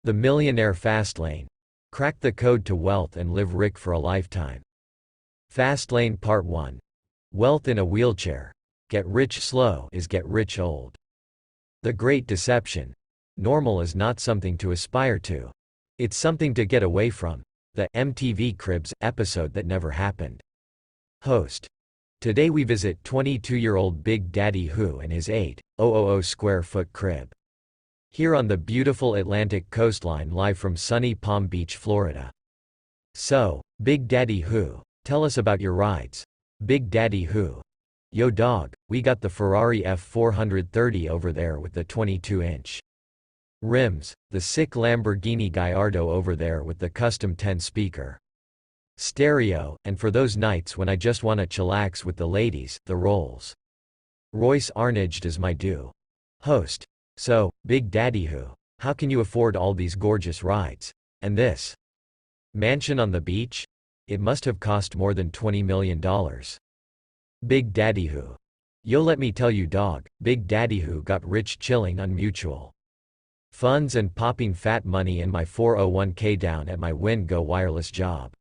The Millionaire Fastlane. Crack the code to wealth and live rich for a lifetime. Fastlane Part 1. Wealth in a wheelchair. Get rich slow is get rich old. The Great Deception. Normal is not something to aspire to. It's something to get away from. The MTV Cribs episode that never happened. Host. Today we visit 22-year-old Big Daddy Who and his 8,000 square foot crib. Here on the beautiful Atlantic coastline, live from sunny Palm Beach, Florida. So, Big Daddy Who, tell us about your rides. Big Daddy Who. Yo dog, we got the Ferrari F430 over there with the 22-inch rims, the sick Lamborghini Gallardo over there with the custom 10-speaker stereo, and for those nights when I just wanna chillax with the ladies, the Rolls Royce Arnaged is my due. Host. So, Big Daddy Who, how can you afford all these gorgeous rides? And this mansion on the beach? It must have cost more than $20 million. Big Daddy Who. Yo, let me tell you dog, Big Daddy Who got rich chilling on mutual funds and popping fat money in my 401k down at my Wingo wireless job.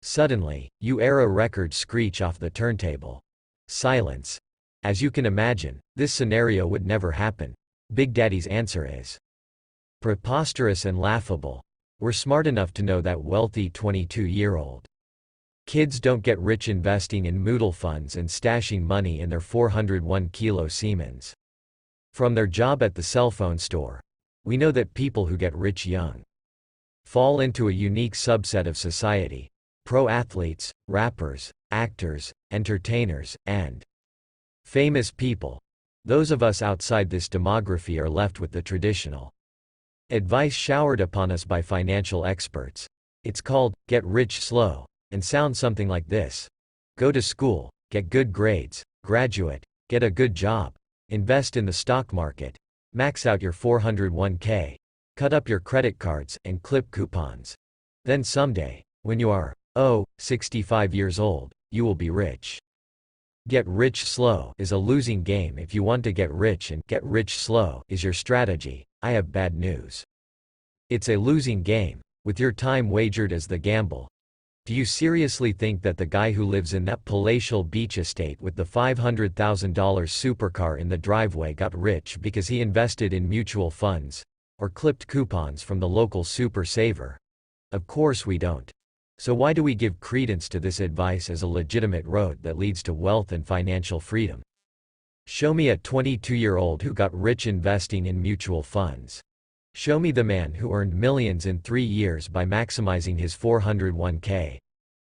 Suddenly, era records screech off the turntable. Silence. As you can imagine, this scenario would never happen. Big Daddy's answer is preposterous and laughable. We're smart enough to know that wealthy 22-year-old kids don't get rich investing in mutual funds and stashing money in their 401 kilo Siemens. From their job at the cell phone store, we know that people who get rich young fall into a unique subset of society: pro athletes, rappers, actors, entertainers, and famous people. Those of us outside this demography are left with the traditional advice showered upon us by financial experts. It's called, get rich slow, and sounds something like this. Go to school, get good grades, graduate, get a good job, invest in the stock market, max out your 401k, cut up your credit cards, and clip coupons. Then someday, when you are, 65 years old, you will be rich. Get rich slow is a losing game if you want to get rich, and get rich slow is your strategy. I have bad news. It's a losing game, with your time wagered as the gamble. Do you seriously think that the guy who lives in that palatial beach estate with the $500,000 supercar in the driveway got rich because he invested in mutual funds, or clipped coupons from the local super saver? Of course we don't. So why do we give credence to this advice as a legitimate road that leads to wealth and financial freedom? Show me a 22-year-old who got rich investing in mutual funds. Show me the man who earned millions in 3 years by maximizing his 401k.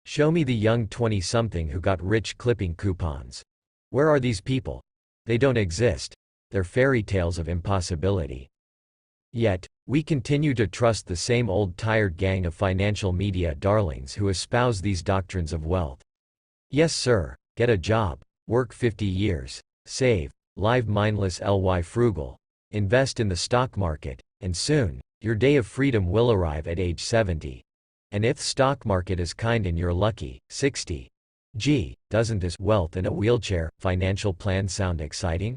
Show me the young 20-something who got rich clipping coupons. Where are these people? They don't exist. They're fairy tales of impossibility. Yet, we continue to trust the same old tired gang of financial media darlings who espouse these doctrines of wealth. Yes sir, get a job, work 50 years, save, live mindless ly frugal, invest in the stock market, and soon, your day of freedom will arrive at age 70. And if the stock market is kind and you're lucky, 60. Gee, doesn't this wealth in a wheelchair financial plan sound exciting?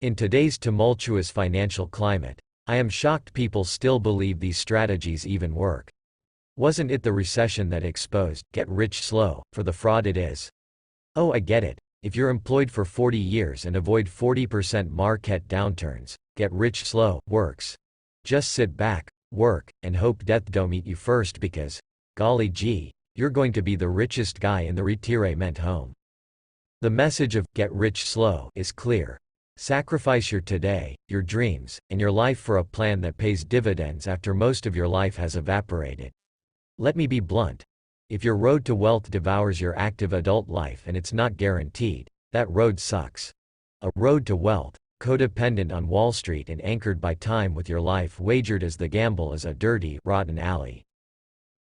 In today's tumultuous financial climate, I am shocked people still believe these strategies even work. Wasn't it the recession that exposed get rich slow for the fraud it is? Oh, I get it. If you're employed for 40 years and avoid 40% market downturns, get rich slow works. Just sit back, work, and hope death don't meet you first because, golly gee, you're going to be the richest guy in the retirement home. The message of get rich slow is clear. Sacrifice your today, your dreams, and your life for a plan that pays dividends after most of your life has evaporated. Let me be blunt. If your road to wealth devours your active adult life and it's not guaranteed, that road sucks. A road to wealth, codependent on Wall Street and anchored by time with your life wagered as the gamble, is a dirty, rotten alley.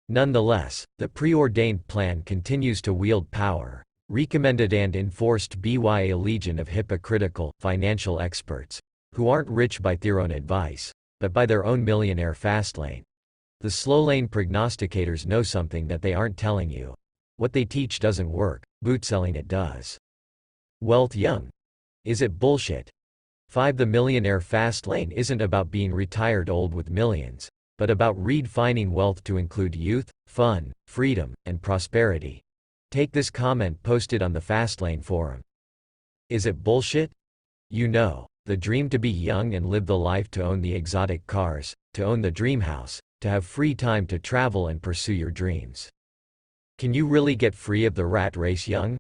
Nonetheless, the preordained plan continues to wield power, recommended and enforced by a legion of hypocritical, financial experts, who aren't rich by their own advice, but by their own millionaire fastlane. The slow lane prognosticators know something that they aren't telling you. What they teach doesn't work, boot selling it does. Wealth young. Is it bullshit? 5. The Millionaire Fastlane isn't about being retired old with millions. but about redefining wealth to include youth, fun, freedom, and prosperity. Take this comment posted on the Fastlane forum. Is it bullshit? You know, the dream to be young and live the life, to own the exotic cars, to own the dream house, to have free time to travel and pursue your dreams. Can you really get free of the rat race young?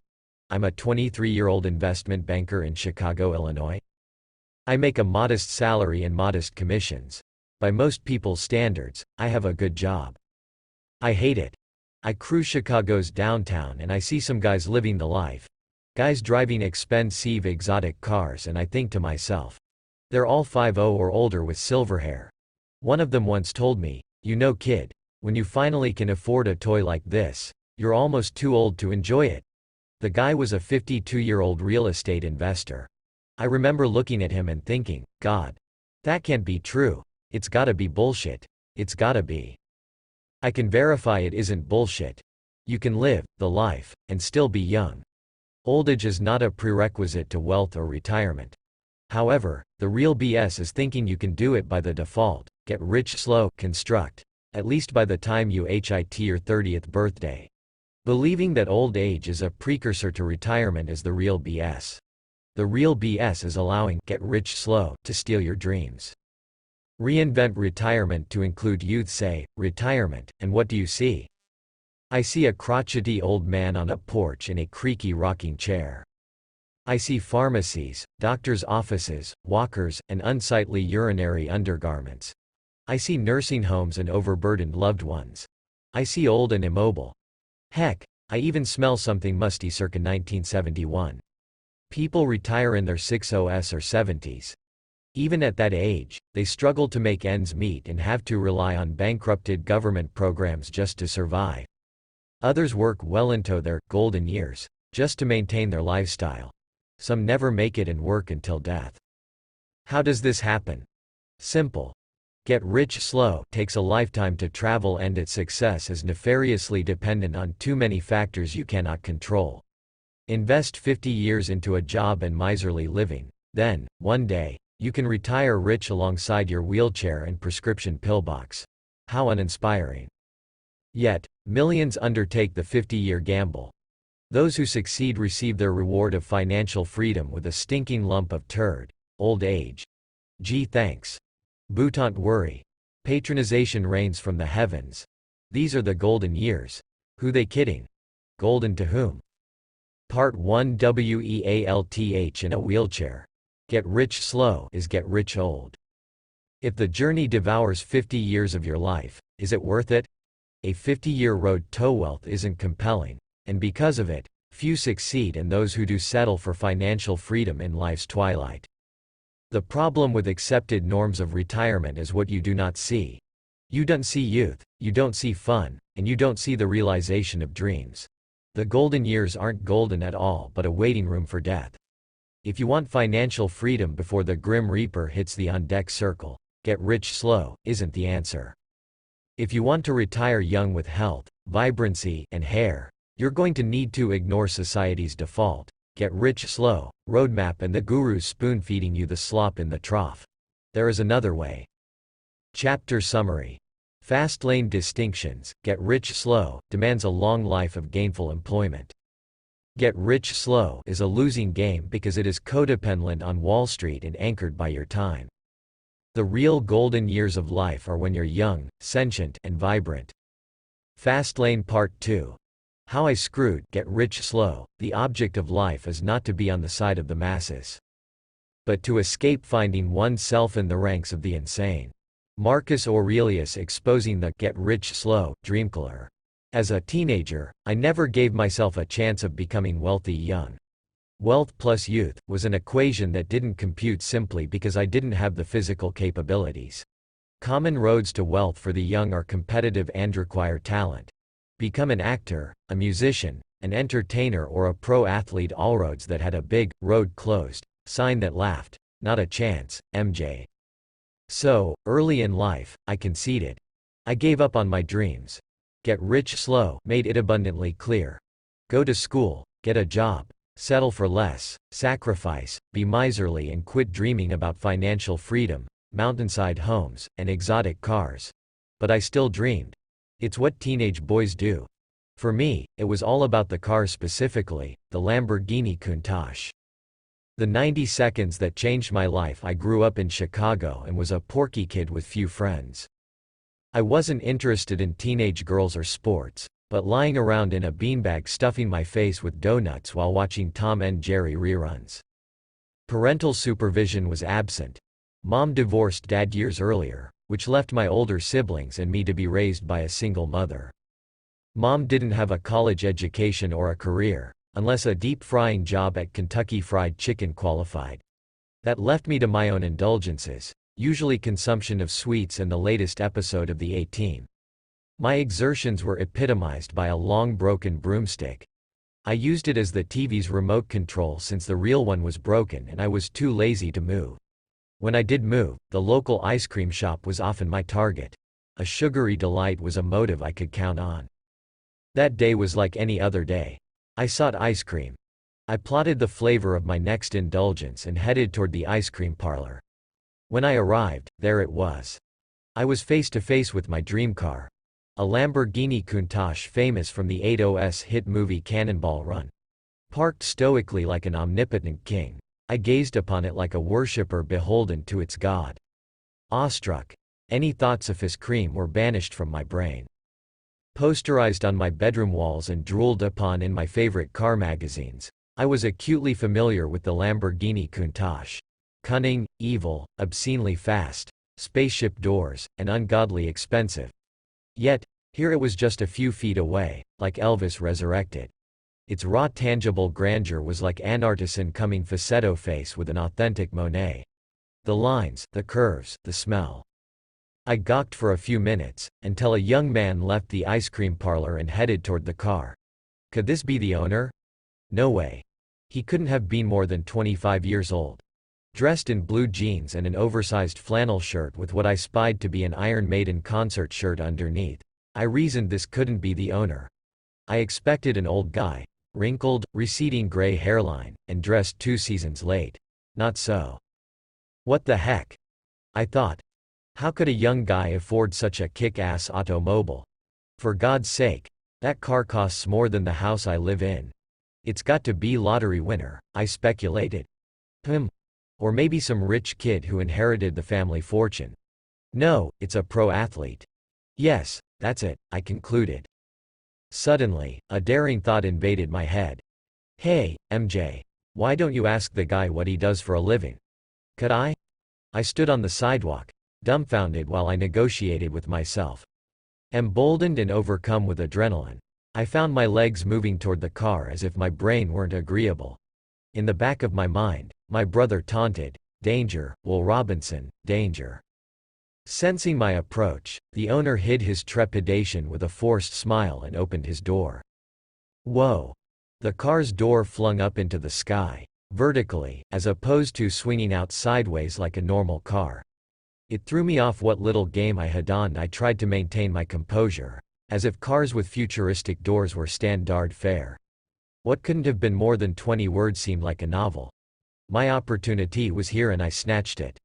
I'm a 23-year-old investment banker in Chicago, Illinois. I make a modest salary and modest commissions. By most people's standards, I have a good job. I hate it. I cruise Chicago's downtown and I see some guys living the life. Guys driving expensive exotic cars, and I think to myself, they're all 50 or older with silver hair. One of them once told me, "You know, kid, when you finally can afford a toy like this, you're almost too old to enjoy it." The guy was a 52-year-old real estate investor. I remember looking at him and thinking, God, that can't be true. It's gotta be bullshit. It's gotta be. I can verify it isn't bullshit. You can live the life and still be young. Old age is not a prerequisite to wealth or retirement. However, the real BS is thinking you can do it by the default, get rich slow, construct, at least by the time you hit your 30th birthday. Believing that old age is a precursor to retirement is the real BS. The real BS is allowing get rich slow to steal your dreams. Reinvent retirement to include youth. Say, retirement, and what do you see? I see a crotchety old man on a porch in a creaky rocking chair. I see pharmacies, doctors' offices, walkers, and unsightly urinary undergarments. I see nursing homes and overburdened loved ones. I see old and immobile. Heck, I even smell something musty circa 1971. People retire in their 60s or 70s. Even at that age, they struggle to make ends meet and have to rely on bankrupted government programs just to survive. Others work well into their golden years, just to maintain their lifestyle. Some never make it and work until death. How does this happen? Simple. Get rich slow takes a lifetime to travel, and its success is nefariously dependent on too many factors you cannot control. Invest 50 years into a job and miserly living. Then, one day, you can retire rich alongside your wheelchair and prescription pill box. How uninspiring. Yet, millions undertake the 50-year gamble. Those who succeed receive their reward of financial freedom with a stinking lump of turd, old age. Gee thanks. Boutant worry. Patronization reigns from the heavens. These are the golden years. Who they kidding? Golden to whom? Part 1. Wealth in a wheelchair. Get rich slow is get rich old. If the journey devours 50 years of your life, is it worth it? A 50-year road to wealth isn't compelling, and because of it, few succeed, and those who do settle for financial freedom in life's twilight. The problem with accepted norms of retirement is what you do not see. You don't see youth, you don't see fun, and you don't see the realization of dreams. The golden years aren't golden at all, but a waiting room for death. If you want financial freedom before the Grim Reaper hits the on-deck circle, get rich slow isn't the answer. If you want to retire young with health, vibrancy, and hair, you're going to need to ignore society's default, get rich slow roadmap and the gurus spoon-feeding you the slop in the trough. There is another way. Chapter summary. Fastlane distinctions. Get rich slow demands a long life of gainful employment. Get rich slow is a losing game because it is codependent on Wall Street and anchored by your time. The real golden years of life are when you're young, sentient, and vibrant. Fastlane Part 2. How I screwed get rich slow. The object of life is not to be on the side of the masses, but to escape finding oneself in the ranks of the insane. Marcus Aurelius exposing the get rich slow dream killer. As a teenager, I never gave myself a chance of becoming wealthy young. Wealth plus youth was an equation that didn't compute simply because I didn't have the physical capabilities. Common roads to wealth for the young are competitive and require talent. Become an actor, a musician, an entertainer, or a pro athlete. All roads that had a big road closed sign that laughed, not a chance, MJ. So, early in life, I conceded. I gave up on my dreams. Get rich slow made it abundantly clear. Go to school, get a job, settle for less, sacrifice, be miserly, and quit dreaming about financial freedom, mountainside homes, and exotic cars. But I still dreamed. It's what teenage boys do. For me, it was all about the car, specifically, the Lamborghini Countach. The 90 seconds that changed my life. I grew up in Chicago and was a porky kid with few friends. I wasn't interested in teenage girls or sports, but lying around in a beanbag stuffing my face with donuts while watching Tom and Jerry reruns. Parental supervision was absent. Mom divorced Dad years earlier, which left my older siblings and me to be raised by a single mother. Mom didn't have a college education or a career, unless a deep-frying job at Kentucky Fried Chicken qualified. That left me to my own indulgences, usually consumption of sweets and the latest episode of the A-Team. My exertions were epitomized by a long broken broomstick. I used it as the TV's remote control since the real one was broken and I was too lazy to move. When I did move, the local ice cream shop was often my target. A sugary delight was a motive I could count on. That day was like any other day. I sought ice cream. I plotted the flavor of my next indulgence and headed toward the ice cream parlor. When I arrived, there it was. I was face to face with my dream car. A Lamborghini Countach, famous from the 80s hit movie Cannonball Run. Parked stoically like an omnipotent king, I gazed upon it like a worshipper beholden to its god. Awestruck, any thoughts of his cream were banished from my brain. Posterized on my bedroom walls and drooled upon in my favorite car magazines, I was acutely familiar with the Lamborghini Countach. Cunning, evil, obscenely fast, spaceship doors, and ungodly expensive. Yet, here it was just a few feet away, like Elvis resurrected. Its raw tangible grandeur was like an artisan coming facetto face with an authentic Monet. The lines, the curves, the smell. I gawked for a few minutes, until a young man left the ice cream parlor and headed toward the car. Could this be the owner? No way. He couldn't have been more than 25 years old. Dressed in blue jeans and an oversized flannel shirt with what I spied to be an Iron Maiden concert shirt underneath, I reasoned this couldn't be the owner. I expected an old guy, wrinkled, receding gray hairline, and dressed 2 seasons late. Not so. What the heck? I thought. How could a young guy afford such a kick-ass automobile? For God's sake, that car costs more than the house I live in. It's got to be lottery winner, I speculated. Or maybe some rich kid who inherited the family fortune. No, it's a pro athlete. Yes, that's it, I concluded. Suddenly, a daring thought invaded my head. Hey, MJ. Why don't you ask the guy what he does for a living? Could I? I stood on the sidewalk, dumbfounded while I negotiated with myself. Emboldened and overcome with adrenaline, I found my legs moving toward the car as if my brain weren't agreeable. In the back of my mind, my brother taunted, "Danger, Will Robinson, danger." Sensing my approach, the owner hid his trepidation with a forced smile and opened his door. Whoa! The car's door flung up into the sky, vertically, as opposed to swinging out sideways like a normal car. It threw me off what little game I had on. I tried to maintain my composure, as if cars with futuristic doors were standard fare. What couldn't have been more than 20 words seemed like a novel. My opportunity was here and I snatched it.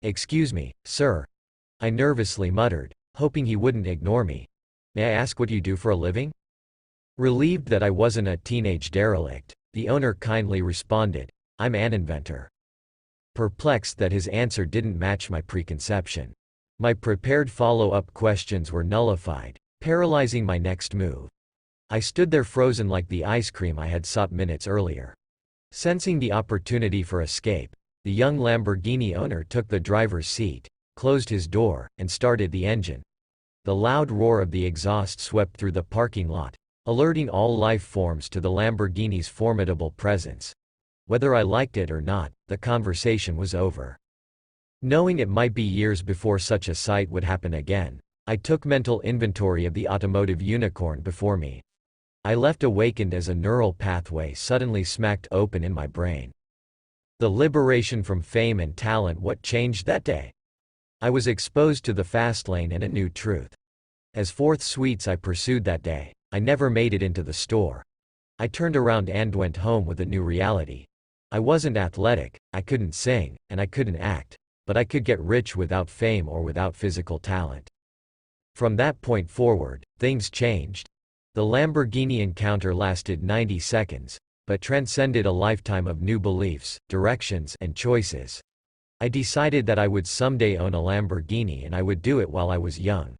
"Excuse me, sir," I nervously muttered, hoping he wouldn't ignore me. "May I ask what you do for a living?" Relieved that I wasn't a teenage derelict, the owner kindly responded, "I'm an inventor." Perplexed that his answer didn't match my preconception. My prepared follow-up questions were nullified, paralyzing my next move. I stood there frozen like the ice cream I had sought minutes earlier. Sensing the opportunity for escape, the young Lamborghini owner took the driver's seat, closed his door, and started the engine. The loud roar of the exhaust swept through the parking lot, alerting all life forms to the Lamborghini's formidable presence. Whether I liked it or not, the conversation was over. Knowing it might be years before such a sight would happen again, I took mental inventory of the automotive unicorn before me. I left awakened as a neural pathway suddenly smacked open in my brain. The liberation from fame and talent. What changed that day? I was exposed to the fast lane and a new truth. As fourth sweets I pursued that day, I never made it into the store. I turned around and went home with a new reality. I wasn't athletic, I couldn't sing, and I couldn't act, but I could get rich without fame or without physical talent. From that point forward, things changed. The Lamborghini encounter lasted 90 seconds, but transcended a lifetime of new beliefs, directions, and choices. I decided that I would someday own a Lamborghini and I would do it while I was young.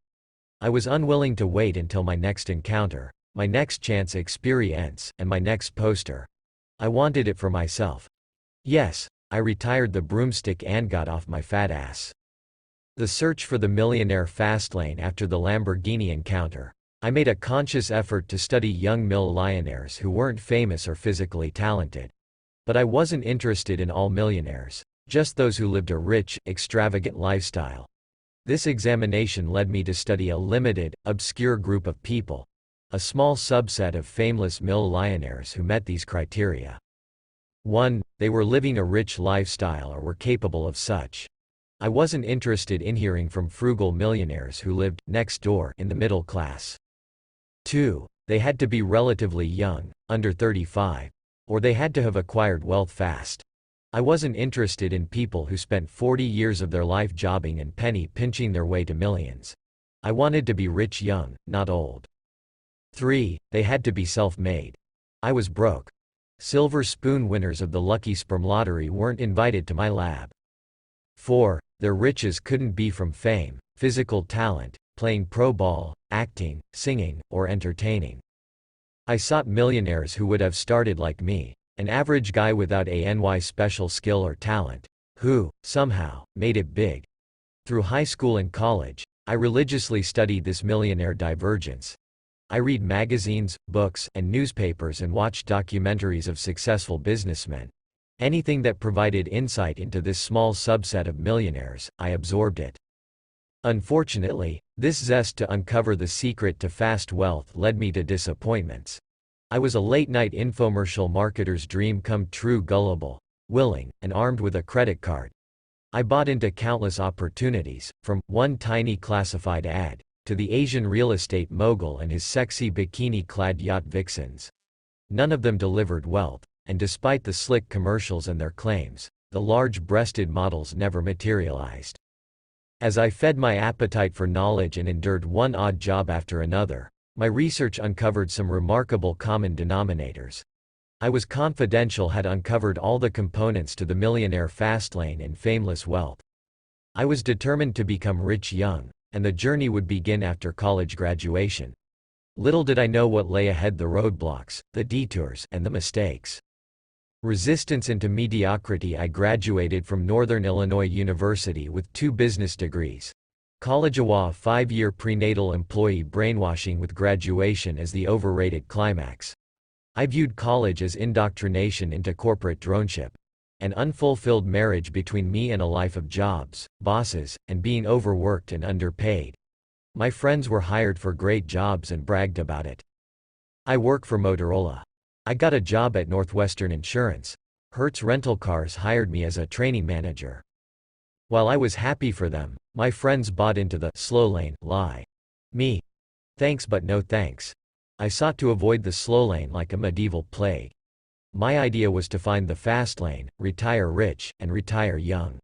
I was unwilling to wait until my next encounter, my next chance experience, and my next poster. I wanted it for myself. Yes, I retired the broomstick and got off my fat ass. The search for the millionaire fastlane after the Lamborghini encounter. I made a conscious effort to study young millionaires who weren't famous or physically talented. But I wasn't interested in all millionaires, just those who lived a rich, extravagant lifestyle. This examination led me to study a limited, obscure group of people, a small subset of famous millionaires who met these criteria. 1. They were living a rich lifestyle or were capable of such. I wasn't interested in hearing from frugal millionaires who lived next door in the middle class. 2. They had to be relatively young, under 35, or they had to have acquired wealth fast. I wasn't interested in people who spent 40 years of their life jobbing and penny pinching their way to millions. I wanted to be rich young, not old. 3. They had to be self-made. I was broke. Silver spoon winners of the Lucky Sperm lottery weren't invited to my lab. 4. Their riches couldn't be from fame, physical talent, playing pro ball, acting, singing, or entertaining. I sought millionaires who would have started like me, an average guy without any special skill or talent, who, somehow, made it big. Through high school and college, I religiously studied this millionaire divergence. I read magazines, books, and newspapers and watched documentaries of successful businessmen. Anything that provided insight into this small subset of millionaires, I absorbed it. Unfortunately, this zest to uncover the secret to fast wealth led me to disappointments. I was a late-night infomercial marketer's dream come true, gullible, willing, and armed with a credit card. I bought into countless opportunities, from one tiny classified ad, to the Asian real estate mogul and his sexy bikini-clad yacht vixens. None of them delivered wealth, and despite the slick commercials and their claims, the large-breasted models never materialized. As I fed my appetite for knowledge and endured one odd job after another, my research uncovered some remarkable common denominators. I was confidential had uncovered all the components to the millionaire fastlane and fameless wealth. I was determined to become rich young, and the journey would begin after college graduation. Little did I know what lay ahead: the roadblocks, the detours, and the mistakes. Resistance into mediocrity. I graduated from Northern Illinois University with 2 business degrees. College a 5-year prenatal employee brainwashing with graduation as the overrated climax. I viewed college as indoctrination into corporate droneship. An unfulfilled marriage between me and a life of jobs, bosses, and being overworked and underpaid. My friends were hired for great jobs and bragged about it. I work for Motorola. I got a job at Northwestern Insurance. Hertz Rental Cars hired me as a training manager. While I was happy for them, my friends bought into the slow lane lie. Me? Thanks but no thanks. I sought to avoid the slow lane like a medieval plague. My idea was to find the fast lane, retire rich, and retire young.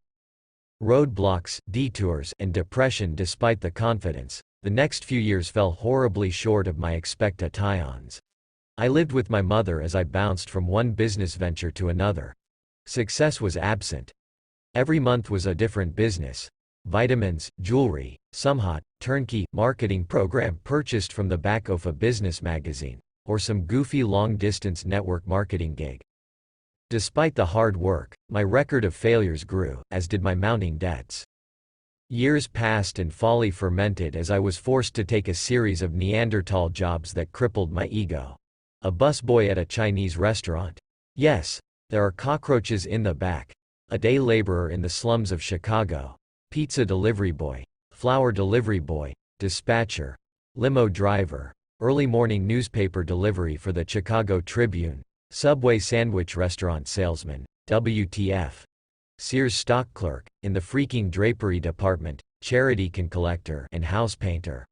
Roadblocks, detours, and depression. Despite the confidence, the next few years fell horribly short of my expectations. I lived with my mother as I bounced from one business venture to another. Success was absent. Every month was a different business. Vitamins, jewelry, some hot, turnkey, marketing program purchased from the back of a business magazine, or some goofy long-distance network marketing gig. Despite the hard work, my record of failures grew, as did my mounting debts. Years passed and folly fermented as I was forced to take a series of Neanderthal jobs that crippled my ego. A busboy at a Chinese restaurant. Yes, there are cockroaches in the back. A day laborer in the slums of Chicago. Pizza delivery boy. Flower delivery boy. Dispatcher. Limo driver. Early morning newspaper delivery for the Chicago Tribune. Subway sandwich restaurant salesman. WTF. Sears stock clerk, in the freaking drapery department, charity can collector, and house painter.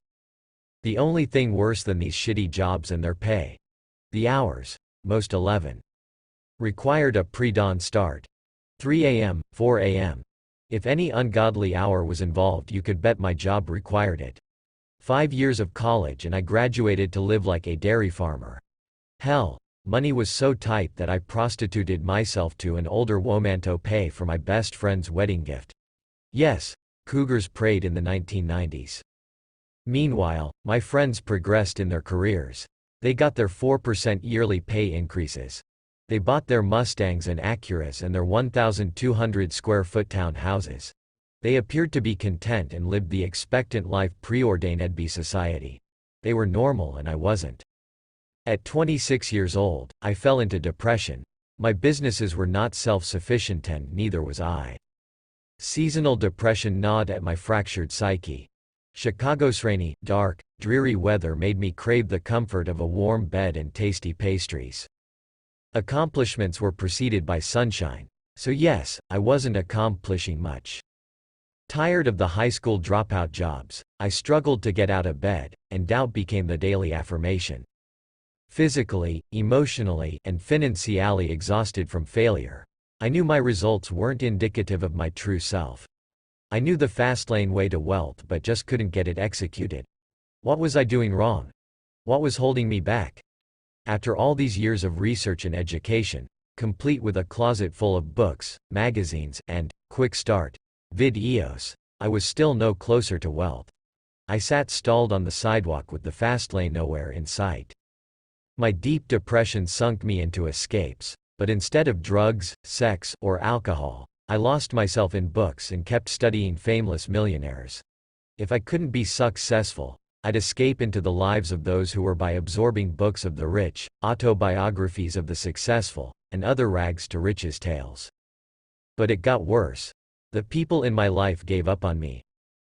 The only thing worse than these shitty jobs and their pay. The hours. Most 11. Required a pre-dawn start. 3 a.m., 4 a.m. If any ungodly hour was involved, you could bet my job required it. 5 years of college and I graduated to live like a dairy farmer. Hell, money was so tight that I prostituted myself to an older woman to pay for my best friend's wedding gift. Yes, cougars preyed in the 1990s. Meanwhile, my friends progressed in their careers. They got their 4% yearly pay increases. They bought their Mustangs and Acuras and their 1,200 square foot townhouses. They appeared to be content and lived the expectant life preordained by society. They were normal and I wasn't. At 26 years old, I fell into depression. My businesses were not self-sufficient and neither was I. Seasonal depression gnawed at my fractured psyche. Chicago's rainy, dark, dreary weather made me crave the comfort of a warm bed and tasty pastries. Accomplishments were preceded by sunshine. So yes, I wasn't accomplishing much. Tired of the high school dropout jobs, I struggled to get out of bed, and doubt became the daily affirmation. Physically, emotionally, and financially exhausted from failure, I knew my results weren't indicative of my true self. I knew the fast lane way to wealth but just couldn't get it executed. What was I doing wrong? What was holding me back? After all these years of research and education, complete with a closet full of books, magazines, and quick start videos, I was still no closer to wealth. I sat stalled on the sidewalk with the fast lane nowhere in sight. My deep depression sunk me into escapes, but instead of drugs, sex, or alcohol, I lost myself in books and kept studying fameless millionaires. If I couldn't be successful, I'd escape into the lives of those who were by absorbing books of the rich, autobiographies of the successful, and other rags to riches tales. But it got worse. The people in my life gave up on me.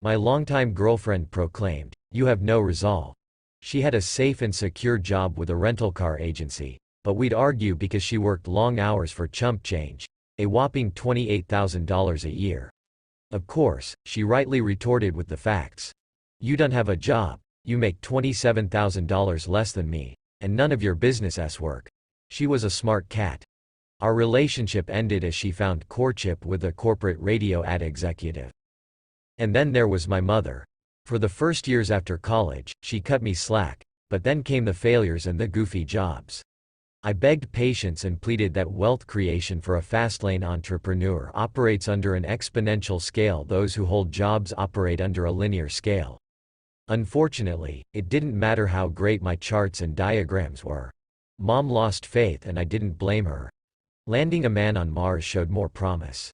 My longtime girlfriend proclaimed, "You have no resolve." She had a safe and secure job with a rental car agency, but we'd argue because she worked long hours for chump change, a whopping $28,000 a year. Of course, she rightly retorted with the facts. "You don't have a job, you make $27,000 less than me, and none of your business work." She was a smart cat. Our relationship ended as she found courtship with a corporate radio ad executive. And then there was my mother. For the first years after college, she cut me slack, but then came the failures and the goofy jobs. I begged patience and pleaded that wealth creation for a fast-lane entrepreneur operates under an exponential scale. Those who hold jobs operate under a linear scale. Unfortunately, it didn't matter how great my charts and diagrams were. Mom lost faith and I didn't blame her. Landing a man on Mars showed more promise.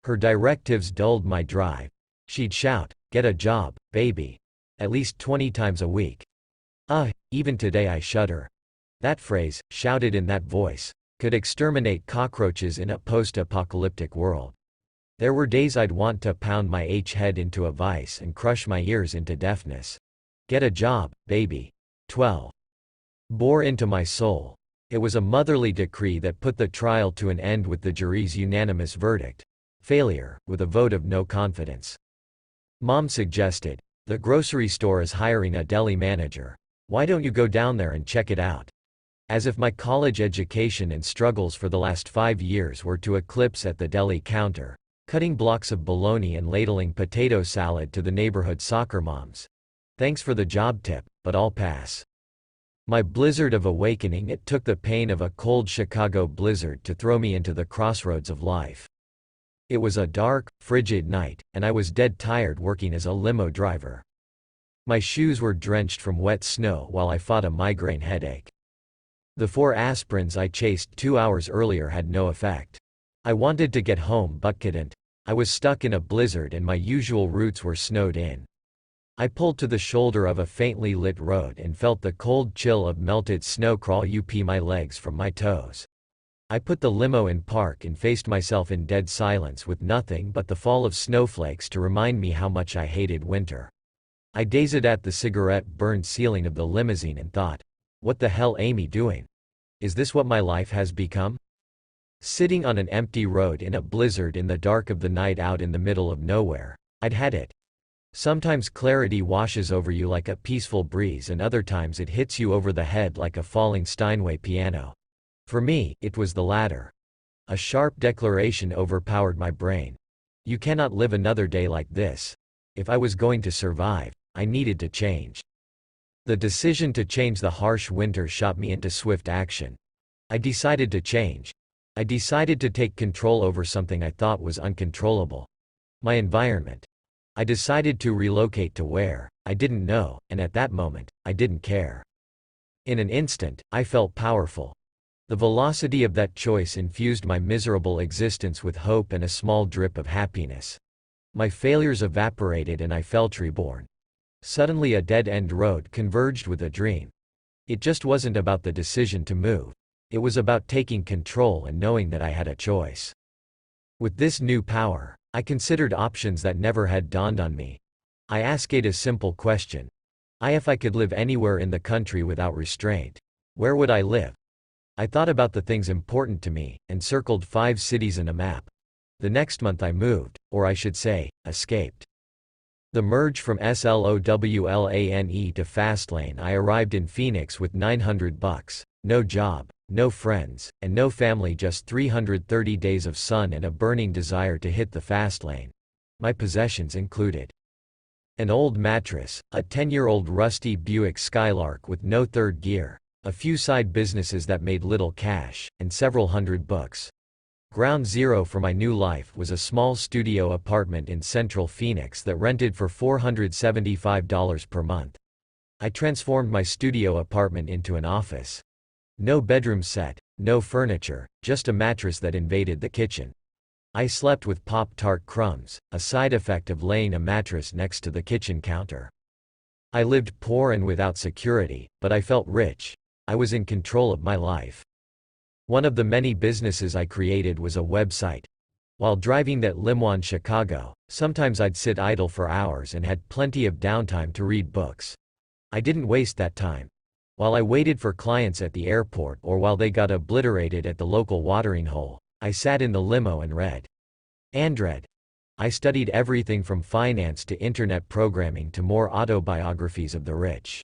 Her directives dulled my drive. She'd shout, "Get a job, baby," at least 20 times a week. Even today I shudder. That phrase, shouted in that voice, could exterminate cockroaches in a post-apocalyptic world. There were days I'd want to pound my head into a vice and crush my ears into deafness. "Get a job, baby." 12. Bore into my soul. It was a motherly decree that put the trial to an end with the jury's unanimous verdict. Failure, with a vote of no confidence. Mom suggested, "The grocery store is hiring a deli manager. Why don't you go down there and check it out?" As if my college education and struggles for the last 5 years were to eclipse at the deli counter, cutting blocks of bologna and ladling potato salad to the neighborhood soccer moms. "Thanks for the job tip, but I'll pass." My blizzard of awakening. It took the pain of a cold Chicago blizzard to throw me into the crossroads of life. It was a dark, frigid night, and I was dead tired working as a limo driver. My shoes were drenched from wet snow while I fought a migraine headache. The 4 aspirins I chased 2 hours earlier had no effect. I wanted to get home but couldn't. I was stuck in a blizzard and my usual routes were snowed in. I pulled to the shoulder of a faintly lit road and felt the cold chill of melted snow crawl up my legs from my toes. I put the limo in park and faced myself in dead silence with nothing but the fall of snowflakes to remind me how much I hated winter. I gazed at the cigarette-burned ceiling of the limousine and thought, what the hell am I doing? Is this what my life has become? Sitting on an empty road in a blizzard in the dark of the night out in the middle of nowhere, I'd had it. Sometimes clarity washes over you like a peaceful breeze and other times it hits you over the head like a falling Steinway piano. For me, it was the latter. A sharp declaration overpowered my brain. You cannot live another day like this. If I was going to survive, I needed to change. The decision to change the harsh winter shot me into swift action. I decided to change. I decided to take control over something I thought was uncontrollable. My environment. I decided to relocate to where I didn't know, and at that moment, I didn't care. In an instant, I felt powerful. The velocity of that choice infused my miserable existence with hope and a small drip of happiness. My failures evaporated and I felt reborn. Suddenly a dead-end road converged with a dream. It just wasn't about the decision to move. It was about taking control and knowing that I had a choice. With this new power, I considered options that never had dawned on me. I asked a simple question. If I could live anywhere in the country without restraint, where would I live? I thought about the things important to me, and circled 5 cities in a map. The next month I moved, or I should say, escaped. The merge from Slowlane to Fastlane. I arrived in Phoenix with $900, no job, no friends, and no family, just 330 days of sun and a burning desire to hit the fast lane. My possessions included an old mattress, a 10-year-old rusty Buick Skylark with no third gear, a few side businesses that made little cash, and several hundred books. Ground zero for my new life was a small studio apartment in central Phoenix that rented for $475 per month. I transformed my studio apartment into an office. No bedroom set, no furniture, just a mattress that invaded the kitchen. I slept with Pop-Tart crumbs, a side effect of laying a mattress next to the kitchen counter. I lived poor and without security, but I felt rich. I was in control of my life. One of the many businesses I created was a website. While driving that limo in Chicago, sometimes I'd sit idle for hours and had plenty of downtime to read books. I didn't waste that time. While I waited for clients at the airport or while they got obliterated at the local watering hole, I sat in the limo and read. And read. I studied everything from finance to internet programming to more autobiographies of the rich.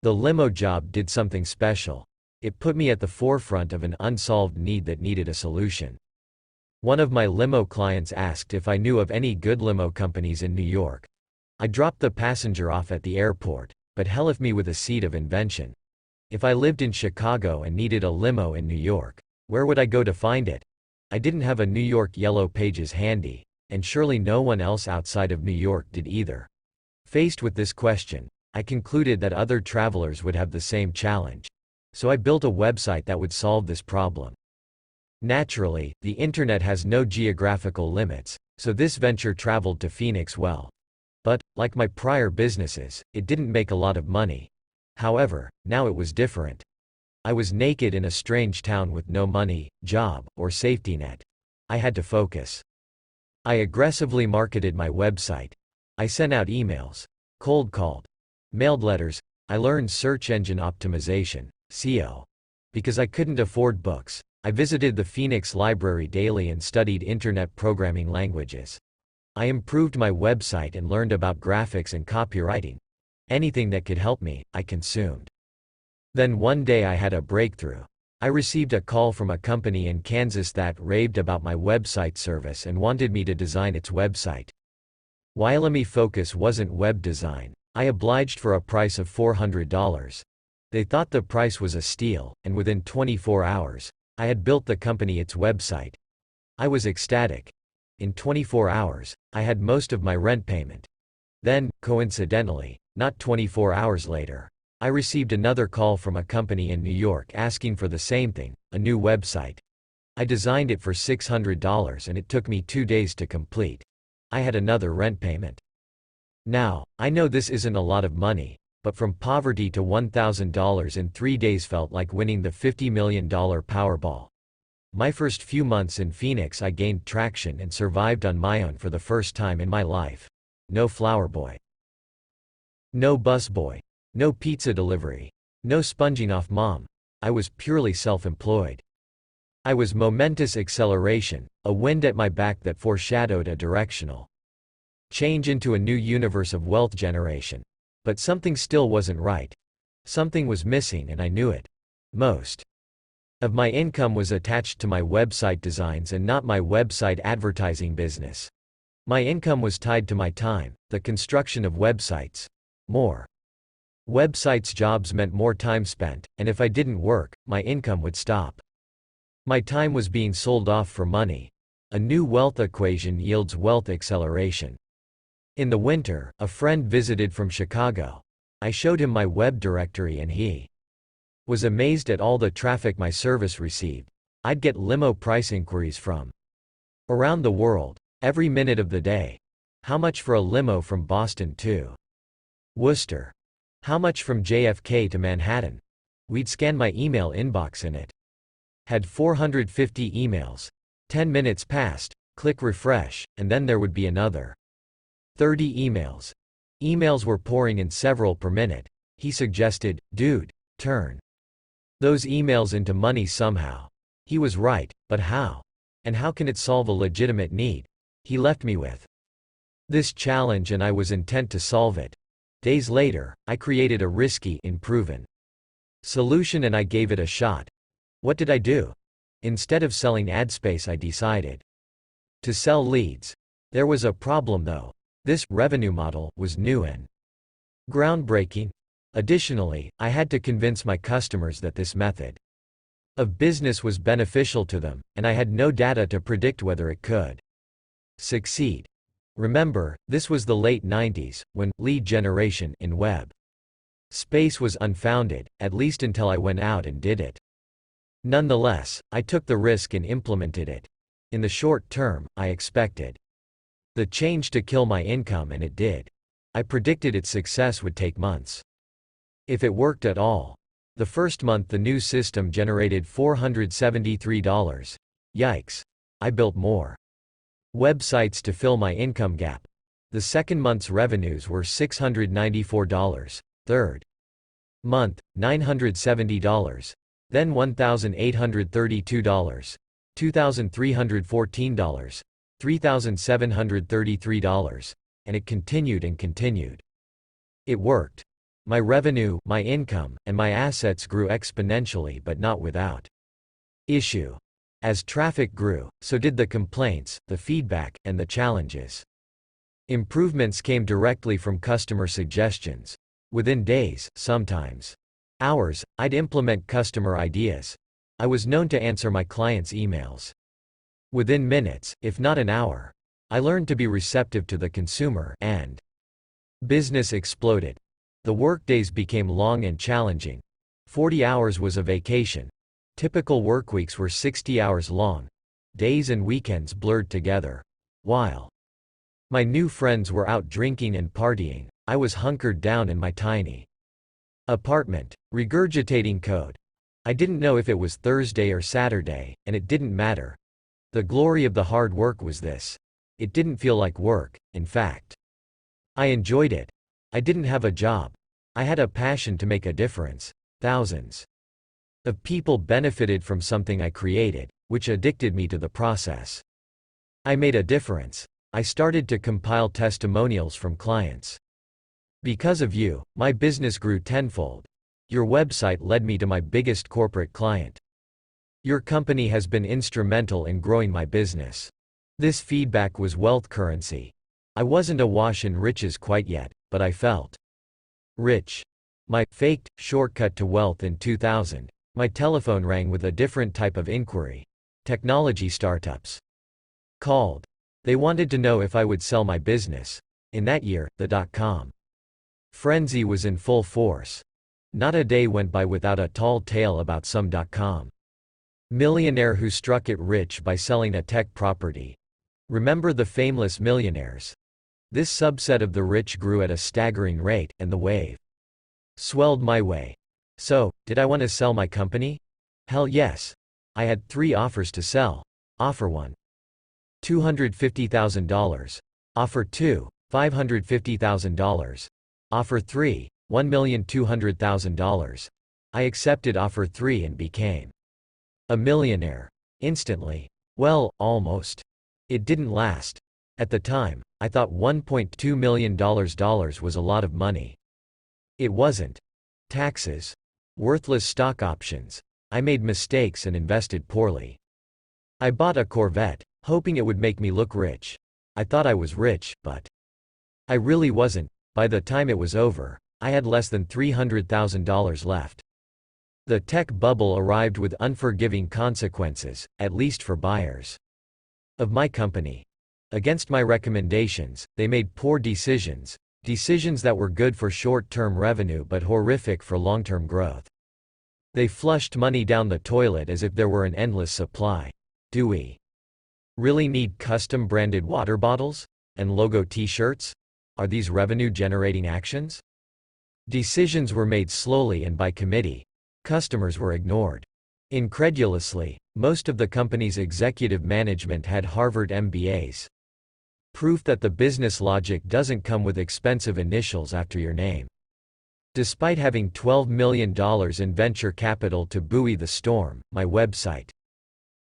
The limo job did something special. It put me at the forefront of an unsolved need that needed a solution. One of my limo clients asked if I knew of any good limo companies in New York. I dropped the passenger off at the airport, but hell left me with a seed of invention. If I lived in Chicago and needed a limo in New York, where would I go to find it? I didn't have a New York Yellow Pages handy, and surely no one else outside of New York did either. Faced with this question, I concluded that other travelers would have the same challenge. So I built a website that would solve this problem. Naturally, the internet has no geographical limits, so this venture traveled to Phoenix well. But, like my prior businesses, it didn't make a lot of money. However, now it was different. I was naked in a strange town with no money, job, or safety net. I had to focus. I aggressively marketed my website. I sent out emails, cold called, mailed letters. I learned search engine optimization, SEO. Because I couldn't afford books, I visited the Phoenix Library daily and studied internet programming languages. I improved my website and learned about graphics and copywriting. Anything that could help me, I consumed. Then one day I had a breakthrough. I received a call from a company in Kansas that raved about my website service and wanted me to design its website. While my focus wasn't web design, I obliged for a price of $400. They thought the price was a steal, and within 24 hours, I had built the company its website. I was ecstatic. In 24 hours, I had most of my rent payment. Then, coincidentally, not 24 hours later, I received another call from a company in New York asking for the same thing, a new website. I designed it for $600 and it took me 2 days to complete. I had another rent payment. Now, I know this isn't a lot of money, but from poverty to $1,000 in 3 days felt like winning the $50 million Powerball. My first few months in Phoenix I gained traction and survived on my own for the first time in my life. No flower boy. No busboy. No pizza delivery. No sponging off mom. I was purely self-employed. I was momentous acceleration, a wind at my back that foreshadowed a directional change into a new universe of wealth generation. But something still wasn't right. Something was missing and I knew it. Most of my income was attached to my website designs and not my website advertising business. My income was tied to my time, the construction of websites, More websites jobs meant more time spent, and if I didn't work, my income would stop. My time was being sold off for money. A new wealth equation yields wealth acceleration. In the winter, a friend visited from Chicago. I showed him my web directory and he was amazed at all the traffic my service received. I'd get limo price inquiries from around the world, every minute of the day. How much for a limo from Boston to Worcester? How much from JFK to Manhattan? We'd scan my email inbox and it had 450 emails. 10 minutes passed, click refresh, and then there would be another 30 emails. Emails were pouring in several per minute. He suggested, "Dude, turn those emails into money somehow." He was right, but how? And how can it solve a legitimate need? He left me with this challenge and I was intent to solve it. Days later, I created a risky, unproven solution and I gave it a shot. What did I do? Instead of selling ad space, I decided to sell leads. There was a problem though. This revenue model was new and groundbreaking. Additionally, I had to convince my customers that this method of business was beneficial to them, and I had no data to predict whether it could succeed. Remember, this was the late 90s, when lead generation in web space was unfounded, at least until I went out and did it. Nonetheless, I took the risk and implemented it. In the short term, I expected the change to kill my income and it did. I predicted its success would take months, if it worked at all. The first month the new system generated $473. Yikes. I built more websites to fill my income gap. The second month's revenues were $694. Third month, $970. Then $1,832. $2,314. $3,733. And it continued and continued. It worked. My revenue, my income, and my assets grew exponentially but not without issue. As traffic grew, so did the complaints, the feedback, and the challenges. Improvements came directly from customer suggestions. Within days, sometimes hours, I'd implement customer ideas. I was known to answer my clients' emails within minutes, if not an hour. I learned to be receptive to the consumer, and business exploded. The workdays became long and challenging. 40 hours was a vacation. Typical workweeks were 60 hours long. Days and weekends blurred together. While my new friends were out drinking and partying, I was hunkered down in my tiny apartment, regurgitating code. I didn't know if it was Thursday or Saturday, and it didn't matter. The glory of the hard work was this: it didn't feel like work, in fact. I enjoyed it. I didn't have a job. I had a passion to make a difference. Thousands of people benefited from something I created, which addicted me to the process. I made a difference. I started to compile testimonials from clients. Because of you, my business grew tenfold. Your website led me to my biggest corporate client. Your company has been instrumental in growing my business. This feedback was wealth currency. I wasn't awash in riches quite yet, but I felt rich. My faked shortcut to wealth in 2000. My telephone rang with a different type of inquiry. Technology startups called. They wanted to know if I would sell my business. In that year, the dot-com frenzy was in full force. Not a day went by without a tall tale about some dot-com millionaire who struck it rich by selling a tech property. Remember the fameless millionaires? This subset of the rich grew at a staggering rate, and the wave swelled my way. So, did I want to sell my company? Hell yes. I had 3 offers to sell. Offer 1. $250,000. Offer 2. $550,000. Offer 3. $1,200,000. I accepted offer 3 and became a millionaire. Instantly. Well, almost. It didn't last. At the time, I thought $1.2 million was a lot of money. It wasn't. Taxes. Worthless stock options. I made mistakes and invested poorly. I bought a Corvette, hoping it would make me look rich. I thought I was rich, but I really wasn't. By the time it was over, I had less than $300,000 left. The tech bubble arrived with unforgiving consequences, at least for buyers of my company. Against my recommendations, they made poor decisions, decisions that were good for short-term revenue but horrific for long-term growth. They flushed money down the toilet as if there were an endless supply. Do we really need custom-branded water bottles and logo t-shirts? Are these revenue-generating actions? Decisions were made slowly and by committee. Customers were ignored. Incredulously, most of the company's executive management had Harvard MBAs. Proof that the business logic doesn't come with expensive initials after your name. Despite having $12 million in venture capital to buoy the storm, my website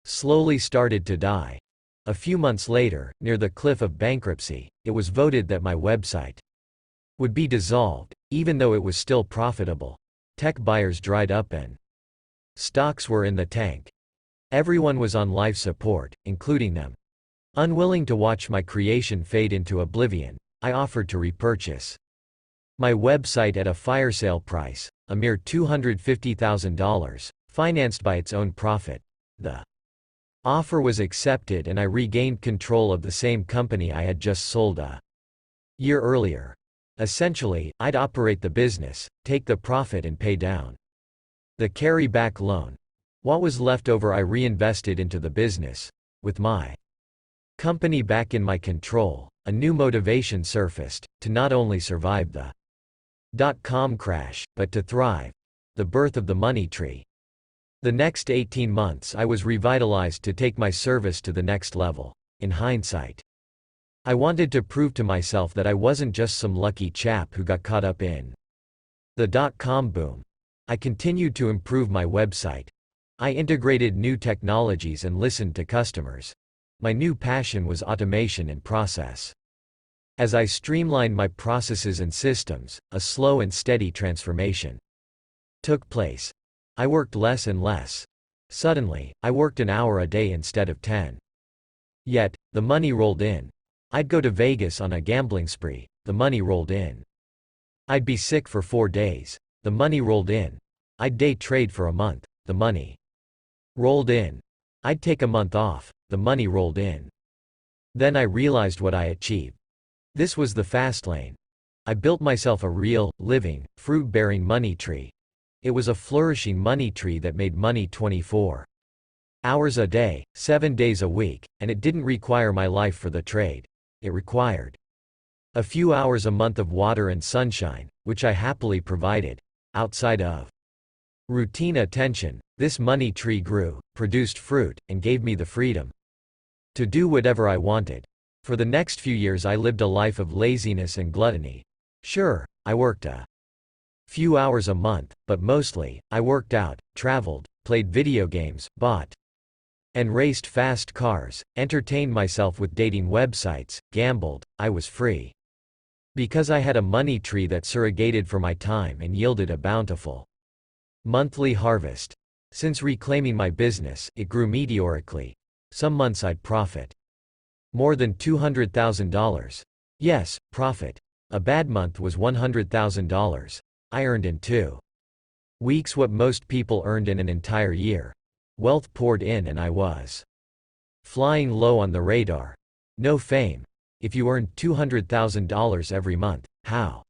slowly started to die. A few months later, near the cliff of bankruptcy, it was voted that my website would be dissolved, even though it was still profitable. Tech buyers dried up and stocks were in the tank. Everyone was on life support, including them. Unwilling to watch my creation fade into oblivion, I offered to repurchase my website at a fire sale price, a mere $250,000, financed by its own profit. The offer was accepted and I regained control of the same company I had just sold a year earlier. Essentially, I'd operate the business, take the profit and pay down the carry-back loan. What was left over I reinvested into the business. With my company back in my control, a new motivation surfaced, to not only survive the dot-com crash, but to thrive. The birth of the money tree. The next 18 months I was revitalized to take my service to the next level. In hindsight, I wanted to prove to myself that I wasn't just some lucky chap who got caught up in the dot-com boom. I continued to improve my website. I integrated new technologies and listened to customers. My new passion was automation and process. As I streamlined my processes and systems, a slow and steady transformation took place. I worked less and less. Suddenly, I worked an hour a day instead of 10. Yet, the money rolled in. I'd go to Vegas on a gambling spree. The money rolled in. I'd be sick for 4 days. The money rolled in. I'd day trade for a month. The money rolled in. I'd take a month off. The money rolled in. Then I realized what I achieved. This was the fast lane. I built myself a real, living, fruit-bearing money tree. It was a flourishing money tree that made money 24 hours a day, 7 days a week, and it didn't require my life for the trade. It required a few hours a month of water and sunshine, which I happily provided. Outside of routine attention, this money tree grew, produced fruit, and gave me the freedom to do whatever I wanted. For the next few years I lived a life of laziness and gluttony. Sure, I worked a few hours a month, but mostly, I worked out, traveled, played video games, bought and raced fast cars, entertained myself with dating websites, gambled. I was free. Because I had a money tree that surrogated for my time and yielded a bountiful monthly harvest. Since reclaiming my business, it grew meteorically. Some months I'd profit more than $200,000. Yes, profit. A bad month was $100,000. I earned in 2 weeks what most people earned in an entire year. Wealth poured in and I was flying low on the radar. No fame. If you earned $200,000 every month, how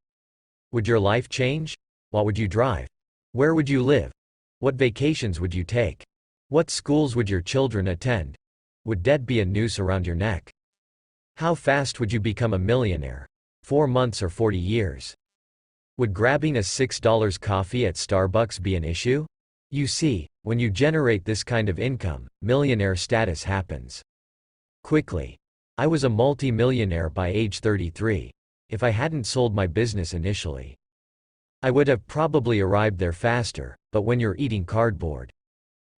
would your life change? What would you drive? Where would you live? What vacations would you take? What schools would your children attend? Would debt be a noose around your neck? How fast would you become a millionaire? 4 months or 40 years? Would grabbing a $6 coffee at Starbucks be an issue? You see, when you generate this kind of income, millionaire status happens quickly. I was a multi-millionaire by age 33. If I hadn't sold my business initially, I would have probably arrived there faster. But when you're eating cardboard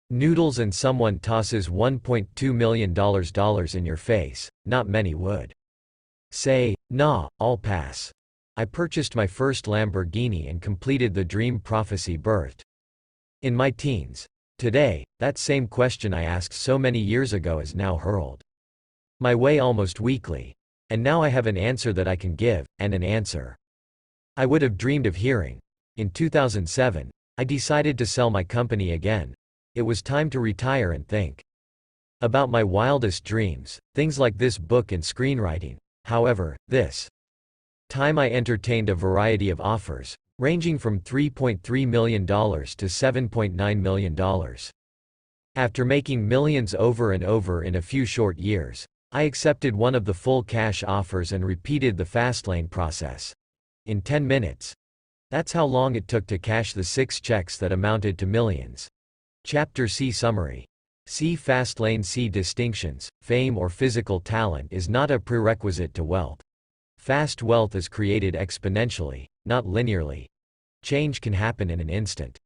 noodles and someone tosses $1.2 million in your face, not many would say, "Nah, I'll pass." I purchased my first Lamborghini and completed the dream prophecy birthed in my teens. Today, that same question I asked so many years ago is now hurled my way almost weekly. And now I have an answer that I can give, and an answer I would have dreamed of hearing. In 2007, I decided to sell my company again. It was time to retire and think about my wildest dreams, things like this book and screenwriting. However, this time I entertained a variety of offers, ranging from $3.3 million to $7.9 million. After making millions over and over in a few short years, I accepted one of the full cash offers and repeated the Fastlane process. In 10 minutes. That's how long it took to cash the 6 checks that amounted to millions. Chapter C Summary. C. Fastlane. C. Distinctions. Fame or physical talent is not a prerequisite to wealth. Fast wealth is created exponentially, not linearly. Change can happen in an instant.